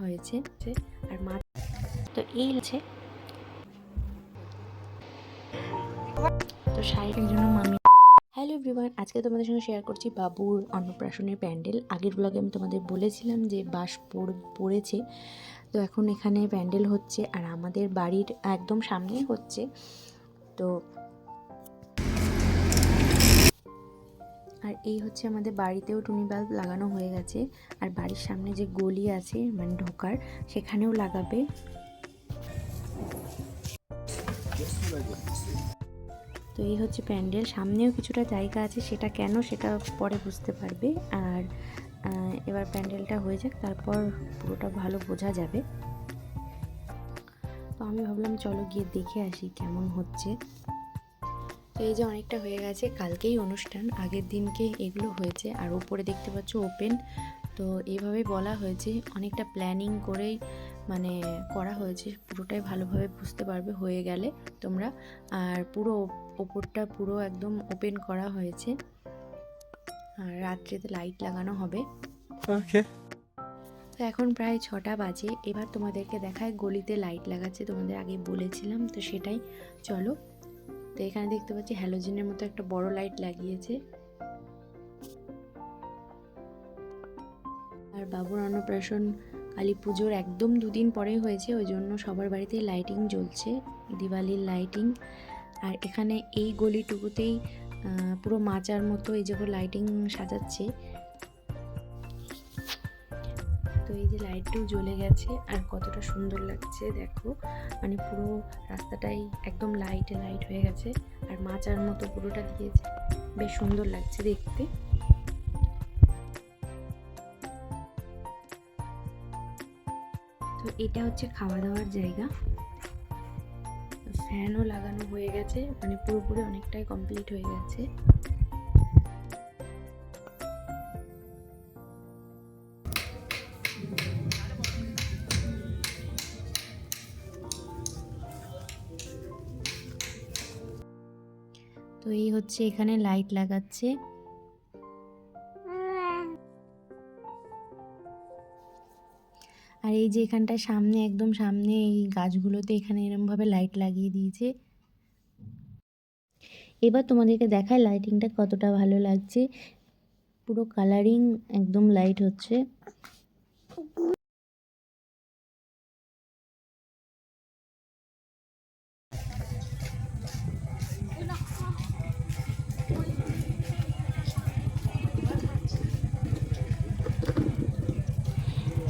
হয়েছে। আর মা তো এই হচ্ছে তো শাড়িটার জন্য মামি। হ্যালো এভরিওয়ান, আজকে তোমাদের সঙ্গে শেয়ার করছি বাবুর অন্নপ্রাশনের প্যান্ডেল। আগের ব্লগে আমি তোমাদের বলেছিলাম যে বাস পড়েছে, তো এখন এখানে প্যান্ডেল হচ্ছে আর আমাদের বাড়ির একদম সামনেই হচ্ছে। তো আর এই হচ্ছে আমাদের বাড়িতেও টুনি বাল্ব লাগানো হয়ে গেছে, আর বাড়ির সামনে যে গলি আছে মানে ঢোকার, সেখানেও লাগাবে। তো এই হচ্ছে প্যান্ডেল, সামনেও কিছুটা জায়গা আছে, সেটা কেন সেটা পরে বুঝতে পারবে। আর এবার প্যান্ডেলটা হয়ে যাক, তারপর পুরোটা ভালো বোঝা যাবে। তো আমি ভাবলাম চলো গিয়ে দেখে আসি কেমন হচ্ছে। তো এই যে অনেকটা হয়ে গেছে, কালকেই অনুষ্ঠান, আগের দিনকে এগুলো হয়েছে। আর উপরে দেখতে পাচ্ছ ওপেন। তো এইভাবে বলা হয়েছে, অনেকটা প্ল্যানিং করেই মানে করা হয়েছে, পুরোটাই ভালোভাবে বুঝতে পারবে হয়ে গেলে তোমরা। আর পুরো ওপরটা পুরো একদম ওপেন করা হয়েছে, আর রাত্রেতে লাইট লাগানো হবে। তো এখন প্রায় 6টা বাজে। এবার তোমাদেরকে দেখায় গলিতে লাইট লাগাচ্ছে, তোমাদের আগে বলেছিলাম তো সেটাই। চলো। তো এখানে দেখতে পাচ্ছি হ্যালোজেনের মতো একটা বড় লাইট লাগিয়েছে। আর বাবুর অন্নপ্রাশন কালী পুজোর একদম 2 দিন পরেই হয়েছে, ওই জন্য সবার বাড়িতেই লাইটিং জ্বলছে, দিওয়ালির লাইটিং। আর এখানে এই গলিটুকুতেই পুরো মাচার মতো এই যে লাইটিং সাজাচ্ছে। তো এই যে লাইটটাও জ্বলে গেছে, আর কতটা সুন্দর লাগছে দেখো, মানে পুরো রাস্তাটাই একদম লাইটে লাইট হয়ে গেছে, আর মাচার মতো পুরোটা দিয়েছে, বেশ সুন্দর লাগছে দেখতে। তো এটা হচ্ছে খাওয়া দাওয়ার জায়গা, ফ্যানও লাগানো হয়ে গেছে, মানে পুরোপুরি অনেকটাই কমপ্লিট হয়ে গেছে। তো এই হচ্ছে এখানে লাইট লাগাচ্ছে। আর এই যে এখানটায় সামনে একদম সামনে এই গাছগুলোতে এখানে এরমভাবে লাইট লাগিয়ে দিয়েছে। এবার তোমাদেরকে দেখায় লাইটিংটা কতটা ভালো লাগছে, পুরো কালারিং একদম লাইট হচ্ছে।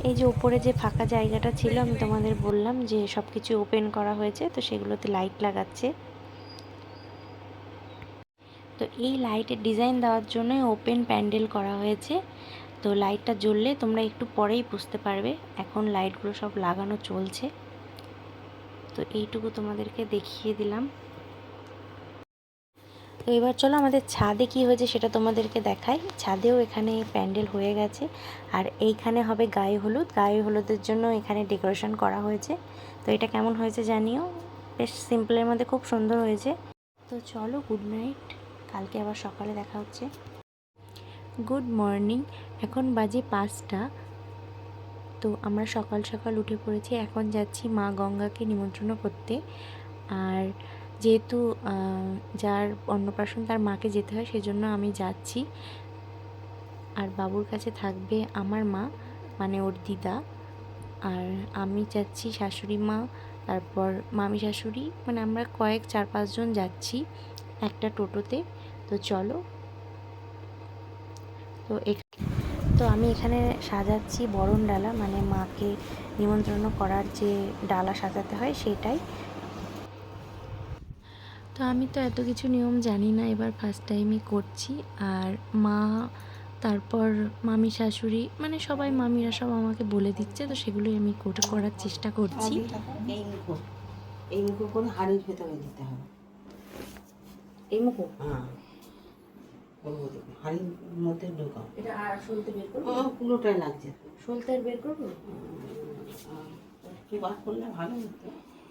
এই যে উপরে যে ফাঁকা জায়গাটা ছিল, আমি তোমাদের বললাম যে সব কিছু ওপেন করা হয়েছে, তো সেগুলোতে লাইট লাগাচ্ছে। তো এই লাইটের ডিজাইন দেওয়ার জন্যই ওপেন প্যান্ডেল করা হয়েছে। তো লাইটটা জ্বললে তোমরা একটু পরেই বুঝতে পারবে, এখন লাইটগুলো সব লাগানো চলছে। তো এইটুকু তোমাদেরকে দেখিয়ে দিলাম। তো এবার চলো আমাদের ছাদে কি হয়েছে সেটা তোমাদেরকে দেখাই। ছাদেও এখানে প্যান্ডেল হয়ে গেছে, আর এইখানে হবে গায়ে হলুদ। গায়ে হলুদের জন্য এখানে ডেকোরেশন করা হয়েছে। তো এটা কেমন হয়েছে জানিও, বেশ সিম্পলের মধ্যে খুব সুন্দর হয়েছে। তো চলো, গুড নাইট, কালকে আবার সকালে দেখা হচ্ছে। গুড মর্নিং, এখন বাজে 5টা। তো আমরা সকাল সকাল উঠে পড়েছি, এখন যাচ্ছি মা গঙ্গাকে নিমন্ত্রণ করতে। আর যেহেতু যার অন্নপ্রাশন তার মাকে যেতে হয়, সেজন্য আমি যাচ্ছি। আর বাবুর কাছে থাকবে আমার মা, মানে ওর দিদা, আর আমি যাচ্ছি শাশুড়ি মা, তারপর মামি শাশুড়ি, মানে আমরা 4-5 জন যাচ্ছি একটা টোটোতে। তো চলো। তো আমি এখানে সাজাচ্ছি বরণ ডালা, মানে মাকে নিমন্ত্রণ করার যে ডালা সাজাতে হয় সেটাই। তো আমি তো এত কিছু নিয়ম জানি না, এবার ফার্স্ট টাইমই করছি। আর মা, তারপর মামি শাশুড়ি, মানে সবাই মামিরা সব আমাকে বলে দিচ্ছে, তো সেগুলোই আমি করার চেষ্টা করছি। এই মুখো করে হাড়ির ভেতরে দিতে হবে। এই মুখো? হ্যাঁ, হাড়ির মধ্যে ঢোকাও। এটা আর সলতে বের করবো? পুরোটাই লাগছে। সলতে বের করবো? একটু বার করলে ভালো হতো।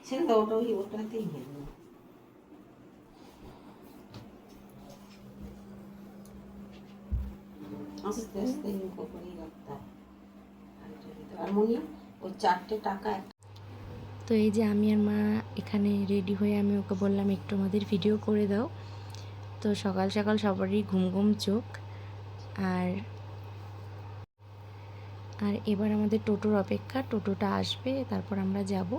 সেটা তো ওটাতেই হয়ে যাবে। আস্তে আস্তে মুখো করেই রাখতে হবে। আর মুনি ওই 4টে টাকা তো এই যে আমি আর মা এখানে রেডি হয়ে আমি ওকে বললাম একটু আমাদের ভিডিও করে দাও। তো সকাল সকাল সবারই ঘুম ঘুম চোখ। আর আর এবার আমাদের টোটোর অপেক্ষা, টোটোটা আসবে তারপর আমরা যাব।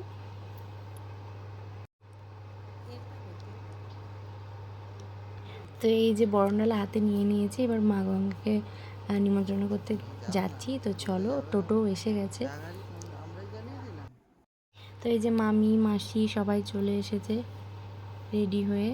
তো এই যে বরণডালা হাতে নিয়ে নিয়েছি, এবার মা গঙ্গাকে নিমন্ত্রণ করতে যাচ্ছি। তো চলো, টোটোও এসে গেছে। তো এই যে মামি মাসি সবাই চলে এসেছে রেডি হয়ে।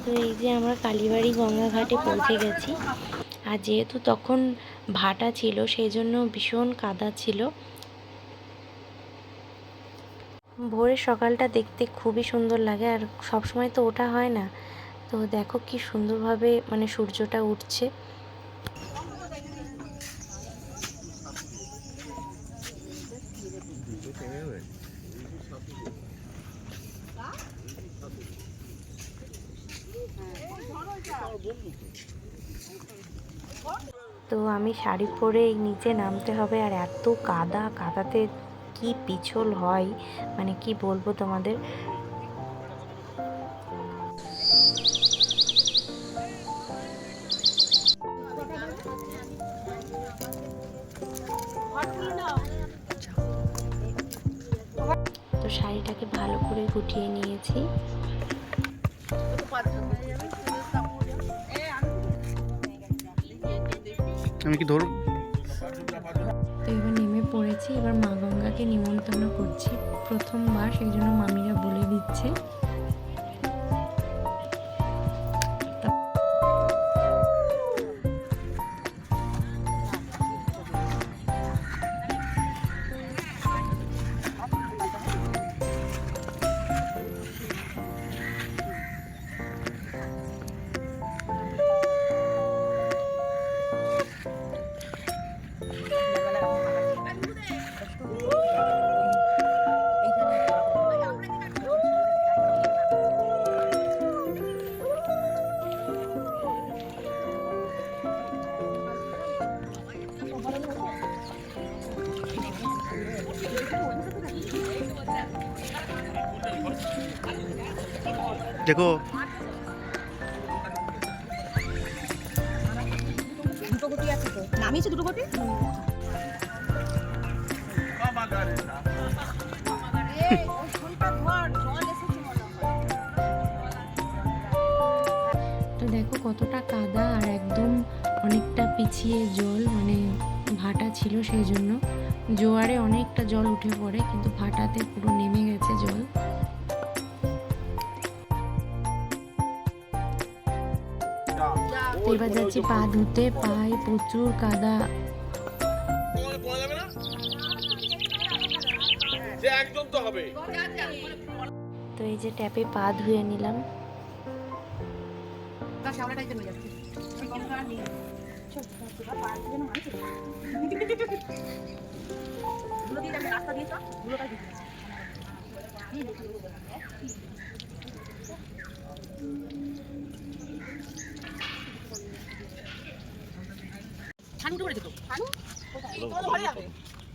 তো এই যে আমরা কালীবাড়ি গঙ্গা ঘাটে পৌঁছে গেছি। আর যেহেতু তখন ভাটা ছিল সেই জন্য ভীষণ কাদা ছিল। ভোরের সকালটা দেখতে খুবই সুন্দর লাগে, আর সবসময় তো ওঠা হয় না। তো দেখো কি সুন্দরভাবে মানে সূর্যটা উঠছে। তো আমি শাড়ি পরে এই নিচে নামতে হবে, আর এত কাদা, কাদাতে কি পিছল হয় মানে কি বলবো তোমাদের। তো শাড়িটাকে ভালো করে গুটিয়ে নিয়েছি। আমি কি ধরব? তো এবার নেমে পড়েছি, এবার মা গঙ্গাকে নিমন্ত্রণ করছি প্রথমবার, সেই জন্য মামিরা বলে দিচ্ছে। দেখো দুটো গতি আছে তো, নামিয়েছে দুটো গতি। তো দেখো কতটা কাদা, আর একদম অনেকটা পিছিয়ে জল, মানে ভাটা ছিল সেই জন্য জোয়ারে অনেকটা জল উঠে পড়ে, কিন্তু ভাটাতে পুরো নেমে গেছে জল। তো এবার যাচ্ছি পা ধুতে, পায়ে প্রচুর কাদা। তো এই যে ট্যাপে পা ধুয়ে নিলাম।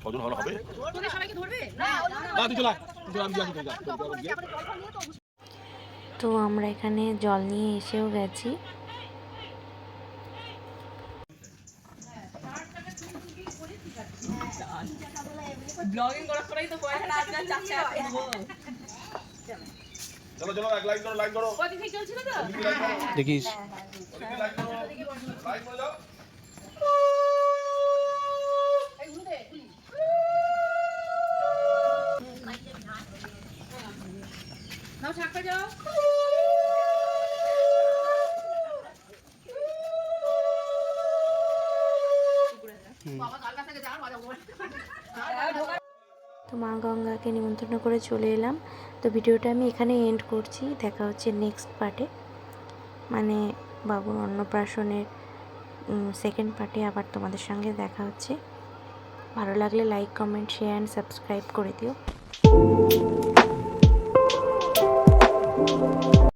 কজন হলো হবে? তো আমরা এখানে জল নিয়ে এসেও গেছি। ব্লগিং করাই তো পয়সা আপনার চাচা চলো চলো এক লাইন করো, লাইন করো। কত থেকে চলছিল তো দেখিস লাইন করে যাও। নাও ছাড়তে যাও। তো মা গঙ্গাকে নিমন্ত্রণ করে চলে এলাম। তো ভিডিওটা আমি এখানে এন্ড করছি। দেখা হচ্ছে নেক্সট পার্টে, মানে বাবুর অন্নপ্রাশনের সেকেন্ড পার্টে আবার তোমাদের সঙ্গে দেখা হচ্ছে। ভালো লাগলে like, comment, share and subscribe করে দিও।